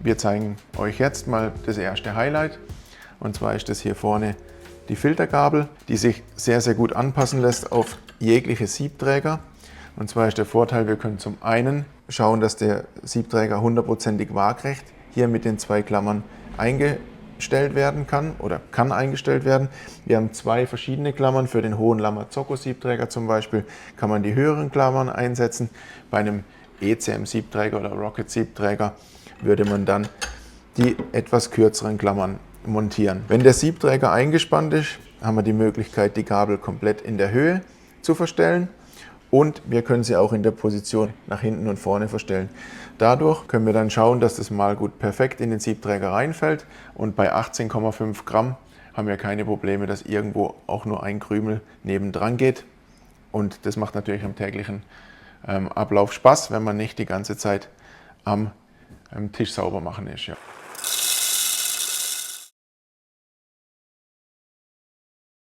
Wir zeigen euch jetzt mal das erste Highlight. Und zwar ist das hier vorne die Filtergabel, die sich sehr, sehr gut anpassen lässt auf jegliche Siebträger. Und zwar ist der Vorteil, wir können zum einen schauen, dass der Siebträger hundertprozentig waagrecht hier mit den zwei Klammern eingestellt werden kann oder kann eingestellt werden. Wir haben zwei verschiedene Klammern. Für den hohen Lamazocco-Siebträger zum Beispiel kann man die höheren Klammern einsetzen. Bei einem ECM-Siebträger oder Rocket-Siebträger würde man dann die etwas kürzeren Klammern montieren. Wenn der Siebträger eingespannt ist, haben wir die Möglichkeit, die Gabel komplett in der Höhe zu verstellen und wir können sie auch in der Position nach hinten und vorne verstellen. Dadurch können wir dann schauen, dass das Malgut perfekt in den Siebträger reinfällt und bei 18,5 Gramm haben wir keine Probleme, dass irgendwo auch nur ein Krümel nebendran geht und das macht natürlich am täglichen Ablauf Spaß, wenn man nicht die ganze Zeit am Tisch sauber machen ist. Ja.